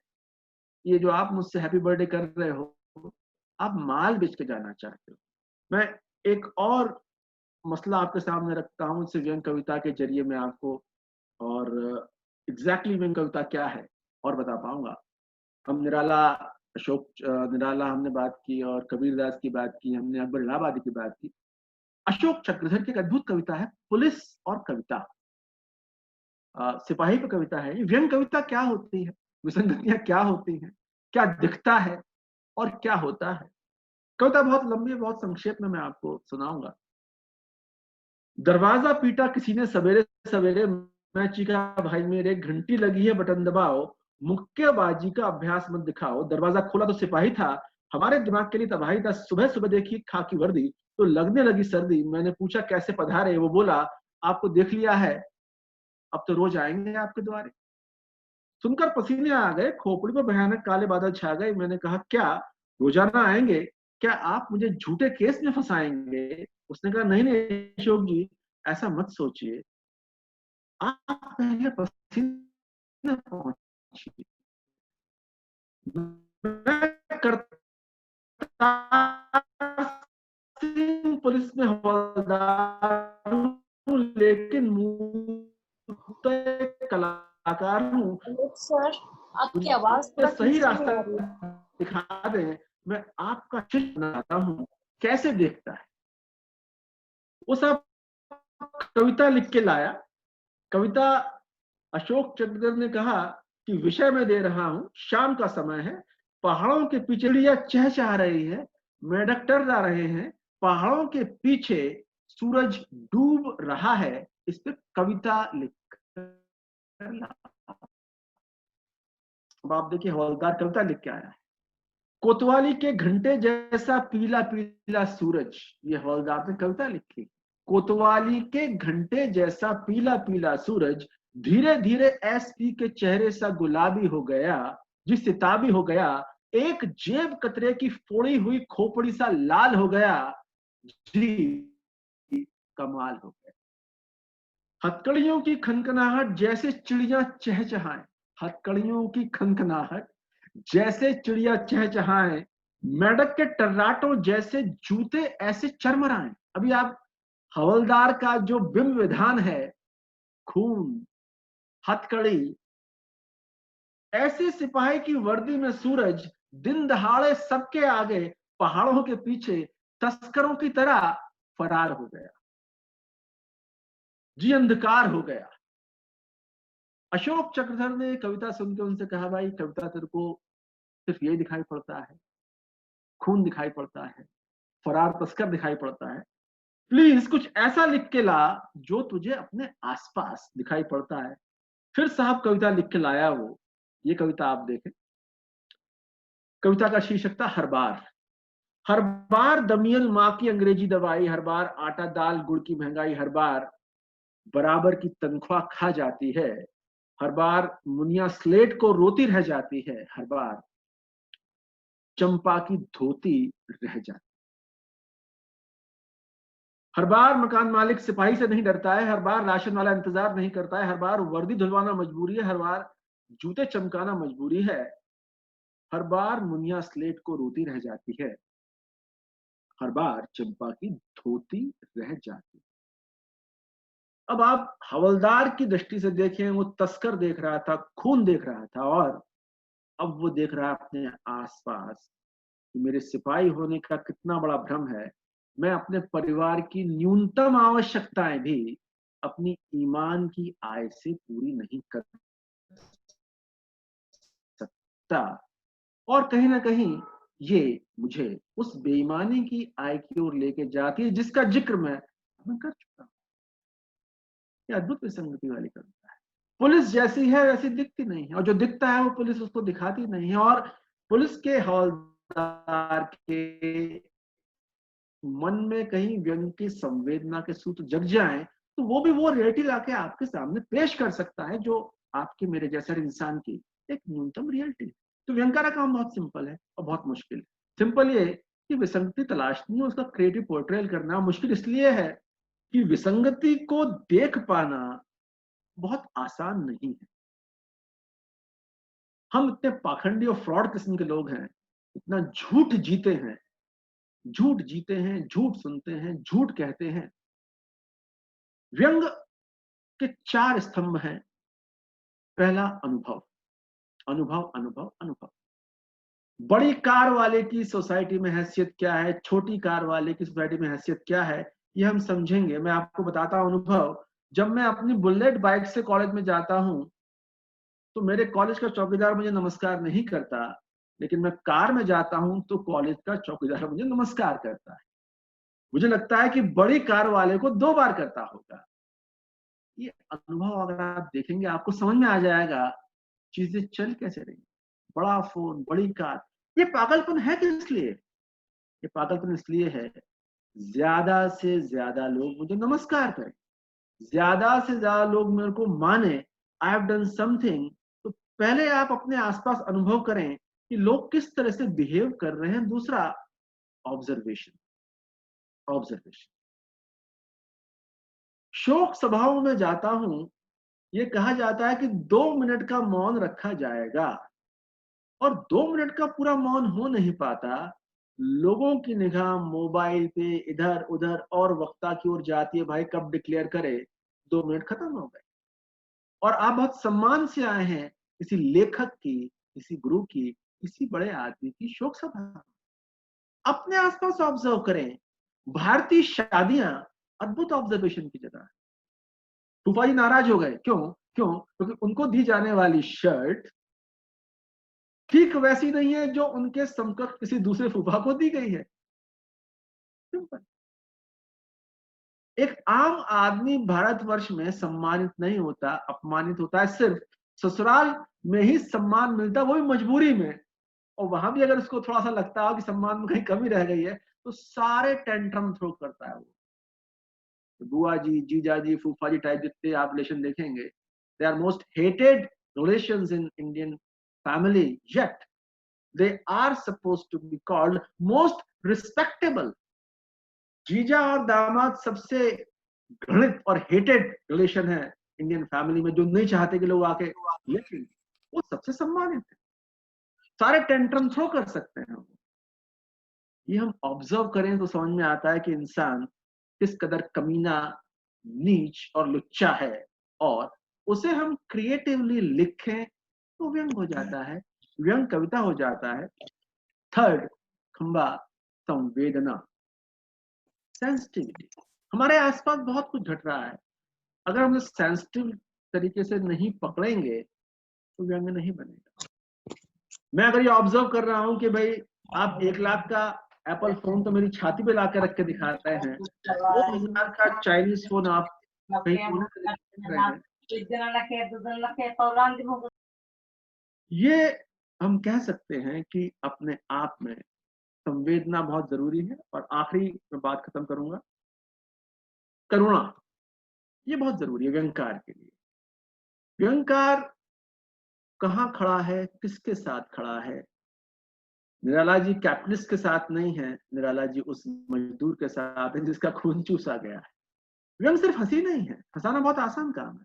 [SPEAKER 3] ये जो आप मुझसे हैप्पी बर्थडे कर रहे हो, आप माल बेच के जाना चाहते हो। मैं एक और मसला आपके सामने रखता हूं इस व्यंग कविता के जरिए मैं आपको, और एग्जैक्टली व्यंग कविता क्या है और बता पाऊंगा। हम निराला, अशोक निराला हमने बात की, और कबीरदास की बात की, हमने अकबर इलाहाबादी की बात की। अशोक चक्रधर की एक अद्भुत कविता है पुलिस और कविता, सिपाही पर कविता है। ये व्यंग कविता क्या होती है, विसंगतियां क्या होती हैं, क्या दिखता है और क्या होता है। कविता बहुत लंबी है, बहुत संक्षेप में मैं आपको सुनाऊंगा। दरवाजा पीटा किसी ने सवेरे सवेरे, मैं चीखा भाई मेरे, घंटी लगी है बटन दबाओ, मुक्केबाजी का अभ्यास मत दिखाओ। दरवाजा खोला तो सिपाही था, हमारे दिमाग के लिए तबाही था। सुबह सुबह देखी खाकी वर्दी तो लगने लगी सर्दी। मैंने पूछा कैसे पधारे, वो बोला आपको देख लिया है, अब तो रोज आएंगे आपके द्वारे। सुनकर पसीने आ गए, खोपड़ी पर भयानक काले बादल छा गए। मैंने कहा क्या रोजाना आएंगे, क्या आप मुझे झूठे केस में फंसाएंगे। उसने कहा नहीं नहीं अशोक जी, ऐसा मत सोचिए, आप पहले पसीने पहुंचिए, मैं करतार सिंह पुलिस में हवलदार हूं, लेकिन मुंह तो एक कलाकार हूं।
[SPEAKER 1] सर आपकी आवाज थोड़ा
[SPEAKER 3] सही
[SPEAKER 1] धीमी
[SPEAKER 3] रास्ता
[SPEAKER 1] आ रही है।
[SPEAKER 3] दिखा दें, मैं आपका चित्र बनाता हूं, कैसे देखता है। वो सब कविता लिख के लाया। कविता अशोक चक्रधर ने कहा कि विषय में दे रहा हूं, शाम का समय है, पहाड़ों के पीछे चिड़िया चहचहा रही है, मेढक टर्रा रहे हैं, पहाड़ों के पीछे सूरज डूब रहा है। इस पे कविता लिख कर ला। अब आप देखिए हवलदार कविता लिख के आया है। कोतवाली के घंटे जैसा पीला पीला सूरज, ये हवलदार ने कविता लिखी। कोतवाली के घंटे जैसा पीला पीला सूरज धीरे धीरे एसपी के चेहरे सा गुलाबी हो गया, जिस सिताबी हो गया, एक जेब कतरे की फोड़ी हुई खोपड़ी सा लाल हो गया, जी कमाल हो गया। हथकड़ियों की खनखनाहट जैसे चिड़िया चहचहाए, हथकड़ियों की खनखनाहट जैसे चिड़िया चहचहाए, मेढक के टर्राटों जैसे जूते ऐसे चरमराए। अभी आप हवलदार का जो बिंब विधान है, खून, हथकड़ी, ऐसे सिपाही की वर्दी में सूरज दिन दहाड़े सबके आगे पहाड़ों के पीछे तस्करों की तरह फरार हो गया, जी अंधकार हो गया। अशोक चक्रधर ने कविता सुनकर उनसे कहा भाई कविता तेरे को सिर्फ यही दिखाई पड़ता है, खून दिखाई पड़ता है, फरार तस्कर दिखाई पड़ता है, प्लीज कुछ ऐसा लिख के ला जो तुझे अपने आसपास दिखाई पड़ता है। फिर साहब कविता लिख के लाया वो। ये कविता आप देखें, कविता का शीर्षक था हर बार। हर बार दमियल माँ की अंग्रेजी दवाई, हर बार आटा दाल गुड़ की महंगाई, हर बार बराबर की तनख्वाह खा जाती है, हर बार मुनिया स्लेट को रोती रह जाती है, हर बार चंपा की धोती रह जाती, हर बार मकान मालिक सिपाही से नहीं डरता है, हर बार राशन वाला इंतजार नहीं करता है, हर बार वर्दी धुलवाना मजबूरी है, हर बार जूते चमकाना मजबूरी है, हर बार मुनिया स्लेट को रोती रह जाती है, हर बार चंपा की धोती रह जाती। अब आप हवलदार की दृष्टि से देखें, वो तस्कर देख रहा था, खून देख रहा था, और अब वो देख रहा है अपने आसपास कि मेरे सिपाही होने का कितना बड़ा भ्रम है। मैं अपने परिवार की न्यूनतम आवश्यकताएं भी अपनी ईमान की आय से पूरी नहीं कर सकता, और कहीं ना कहीं ये मुझे उस बेईमानी की आय की ओर लेके जाती है जिसका जिक्र मैं कर चुका हूं। ये अद्भुत विसंगति वाली कविता है। पुलिस जैसी है वैसी दिखती नहीं है, और जो दिखता है वो पुलिस उसको दिखाती नहीं है। और पुलिस के हवलदार के मन में कहीं व्यंग की संवेदना के सूत्र जग जाएं, तो वो भी वो रियलिटी लाके आपके सामने पेश कर सकता है, जो आपके मेरे जैसे इंसान की एक न्यूनतम रियलिटी। तो व्यंग का काम बहुत सिंपल है और बहुत मुश्किल है। सिंपल ये कि विसंगति तलाशनी है, उसका क्रिएटिव पोर्ट्रेयल करना मुश्किल इसलिए है कि विसंगति को देख पाना बहुत आसान नहीं है। हम इतने पाखंडी और फ्रॉड किस्म के लोग हैं, इतना झूठ जीते हैं, झूठ जीते हैं, झूठ सुनते हैं, झूठ कहते हैं। व्यंग के 4 स्तंभ हैं। पहला अनुभव, अनुभव, अनुभव, अनुभव। बड़ी कार वाले की सोसाइटी में हैसियत क्या है, छोटी कार वाले की सोसाइटी में हैसियत क्या है, ये हम समझेंगे। मैं आपको बताता हूं अनुभव। जब मैं अपनी बुलेट बाइक से कॉलेज में जाता हूं, तो मेरे कॉलेज का चौकीदार मुझे नमस्कार नहीं करता, लेकिन मैं कार में जाता हूं तो कॉलेज का चौकीदार मुझे नमस्कार करता है। मुझे लगता है कि बड़ी कार वाले को 2 बार करता होगा। ये अनुभव अगर आप देखेंगे आपको समझ में आ जाएगा चीजें चल कैसे रही। बड़ा फोन, बड़ी कार, ये पागलपन है किस लिए? ये पागलपन इसलिए है ज्यादा से ज्यादा लोग मुझे नमस्कार करें, ज्यादा से ज्यादा लोग मेरे को माने, आई हैव डन समथिंग। तो पहले आप अपने आसपास अनुभव करें कि लोग किस तरह से बिहेव कर रहे हैं। दूसरा ऑब्जर्वेशन, ऑब्जर्वेशन। शोक सभाओं में जाता हूं, ये कहा जाता है कि 2 मिनट का मौन रखा जाएगा, और 2 मिनट का पूरा मौन हो नहीं पाता। लोगों की निगाह मोबाइल पे इधर उधर और वक्ता की ओर जाती है। भाई कब डिक्लेयर करे, 2 मिनट खत्म हो गए। और आप बहुत सम्मान से आए हैं किसी लेखक की, किसी गुरु की, किसी बड़े आदमी की शोक सभा में। अपने आसपास ऑब्जर्व करें। भारतीय शादियां अद्भुत ऑब्जर्वेशन की जगह है। फूफा जी नाराज हो गए, क्यों? क्योंकि उनको दी जाने वाली शर्ट ठीक वैसी नहीं है जो उनके समकक्ष किसी दूसरे फूफा को दी गई है। सिंपल। एक आम आदमी भारतवर्ष में सम्मानित नहीं होता, अपमानित होता है। सिर्फ ससुराल में ही सम्मान मिलता है, वो भी मजबूरी में। और वहां भी अगर उसको थोड़ा सा लगता हो कि सम्मान में कहीं कमी रह गई है, तो सारे टेंट्रम थ्रो करता है वो। तो बुआ जी, जीजा जी, फूफा जी टाइप जितने आप रिलेशन देखेंगे, they are most hated relations in Indian family, yet they are supposed to be called most respectable। जीजा और दामाद सबसे घृणित और हेटेड रिलेशन है इंडियन फैमिली में, जो नहीं चाहते कि लोग आके, लेकिन वो सबसे सम्मानित है। सारे टेंट्रम थ्रो कर सकते हैं। ये हम ऑब्जर्व करें तो समझ में आता है कि इंसान किस कदर कमीना, नीच और लुच्चा है, और उसे हम क्रिएटिवली लिखें तो व्यंग हो जाता है, व्यंग कविता हो जाता है। थर्ड खंबा, संवेदना, सेंसिटिविटी। हमारे आसपास बहुत कुछ घट रहा है, अगर हम सेंसिटिव तरीके से नहीं पकड़ेंगे तो व्यंग नहीं बनेगा। मैं अगर ये ऑब्जर्व कर रहा हूं कि भाई आप 1 लाख का एप्पल फोन तो मेरी छाती पे लाकर रख के दिखा रहे हैं, 2,000 का चाइनीज फोन आप कहीं कोने पे दिखा रहे हैं, ये हम कह सकते हैं कि अपने आप में संवेदना बहुत जरूरी है। और आखिरी मैं बात खत्म करूंगा, करुणा, ये बहुत जरूरी है व्यंगकार के लिए। व्यंगकार कहाँ खड़ा है, किसके साथ खड़ा है? निराला जी कैपिटलिस्ट के साथ नहीं है, निराला जी उस मजदूर के साथ है जिसका खून चूसा गया है। व्यंग सिर्फ हंसी नहीं है, हंसाना बहुत आसान काम है,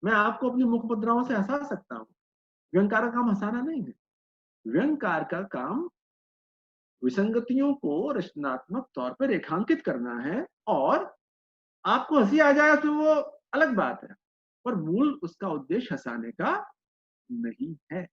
[SPEAKER 3] मैं आपको अपनी मुख मुद्राओं से हंसा सकता हूँ। व्यंगकार का काम हंसाना नहीं है, व्यंगकार का काम विसंगतियों को रचनात्मक तौर पर रेखांकित करना है। और आपको हंसी आ जाए तो वो अलग बात है, पर मूल उसका उद्देश्य हंसाने का नहीं है।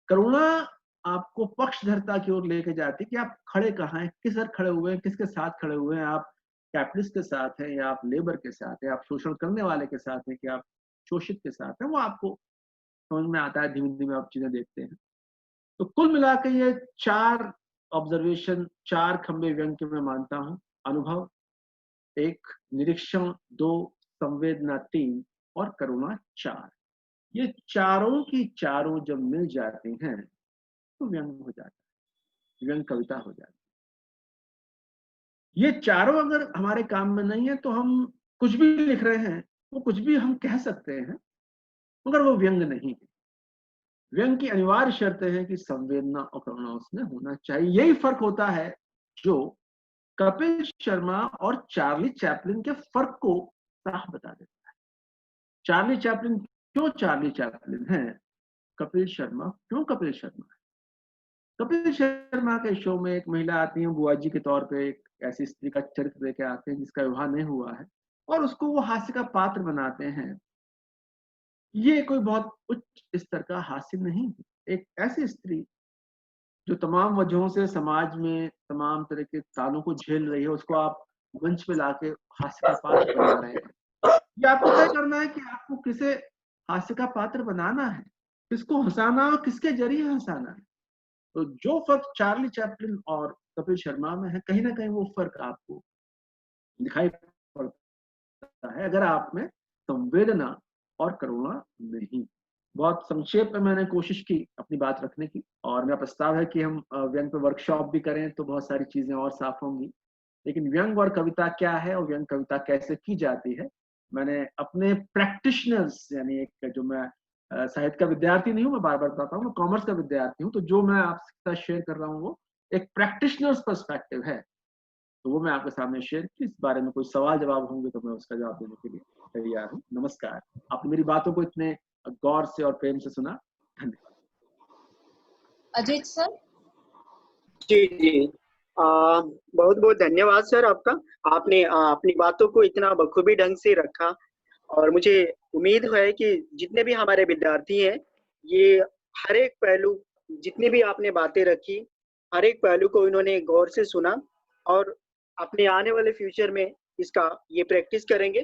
[SPEAKER 3] करुणा आपको पक्षधरता की ओर लेके जाती है कि आप खड़े कहाँ हैं, किस तरह खड़े हुए हैं, किसके साथ खड़े हुए हैं। आप कैपिटलिस्ट के साथ हैं, या आप लेबर के साथ हैं, आप शोषण करने वाले के साथ हैं, कि आप शोषित के साथ हैं, वो आपको समझ में आता है। धीमे धीमे आप चीजें देखते हैं। तो कुल मिलाकर ये 4 ऑब्जर्वेशन, 4 खंबे व्यंग के मैं मानता हूं। अनुभव 1, निरीक्षण 2, संवेदना 3, और करुणा 4। ये चारों की चारों जब मिल जाती हैं तो व्यंग हो जाता है, व्यंग कविता हो जाती है। ये चारों अगर हमारे काम में नहीं है तो हम कुछ भी लिख रहे हैं, वो कुछ भी हम कह सकते हैं, मगर वो व्यंग नहीं है। व्यंग की अनिवार्य शर्त है कि संवेदना और करुणा उसमें होना चाहिए। यही फर्क होता है जो कपिल शर्मा और चार्ली चैपलिन के फर्क को साफ बता देता है। चार्ली चैपलिन क्यों चार्ली चैपलिन है, कपिल शर्मा क्यों कपिल शर्मा है। कपिल शर्मा के शो में एक महिला आती है, बुआ जी के तौर पे एक ऐसी स्त्री का चरित्र लेके आते हैं जिसका विवाह नहीं हुआ है और उसको वो हास्य का पात्र बनाते हैं। ये कोई बहुत उच्च स्तर का हास्य नहीं है। एक ऐसी स्त्री जो तमाम वजहों से समाज में तमाम तरह के तानों को झेल रही है, उसको आप मंच पे लाके हास्य का पात्र बना रहे हैं। ये आपको तय करना है कि आपको किसे हास्य का पात्र बनाना है, किसको हंसाना और किसके जरिए हंसाना है। तो जो फर्क चार्ली चैपलिन और कपिल शर्मा में है, कहीं ना कहीं वो फर्क आपको दिखाई पड़ता है अगर आप में संवेदना और करुणा नहीं। बहुत संक्षेप में मैंने कोशिश की अपनी बात रखने की, और मेरा प्रस्ताव है कि हम व्यंग पे वर्कशॉप भी करें तो बहुत सारी चीजें और साफ होंगी। लेकिन व्यंग और कविता क्या है और व्यंग कविता कैसे की जाती है, मैंने अपने प्रैक्टिशनर्स, यानी एक जो मैं साहित्य का विद्यार्थी नहीं हूँ, मैं बार बार बताता हूँ, मैं कॉमर्स का विद्यार्थी हूँ, तो जो मैं आपके साथ शेयर कर रहा हूँ वो एक प्रैक्टिशनर्स पर्सपेक्टिव है। तो वो मैं आपके सामने शेयर की। इस बारे में कोई सवाल जवाब होंगे तो मैं उसका जवाब देने के लिए तैयार हूँ। नमस्कार। आपने मेरी बातों को इतने गौर से और प्रेम से सुना, धन्यवाद।
[SPEAKER 1] अजीत सर।
[SPEAKER 2] जी जी, बहुत बहुत धन्यवाद सर आपका। आपने अपनी बातों को इतना बखूबी ढंग से रखा, और मुझे उम्मीद है कि जितने भी हमारे विद्यार्थी हैं, ये हर एक पहलू, जितनी भी आपने बातें रखी, हर एक पहलू को इन्होंने गौर से सुना और अपने आने वाले फ्यूचर में इसका ये प्रैक्टिस करेंगे।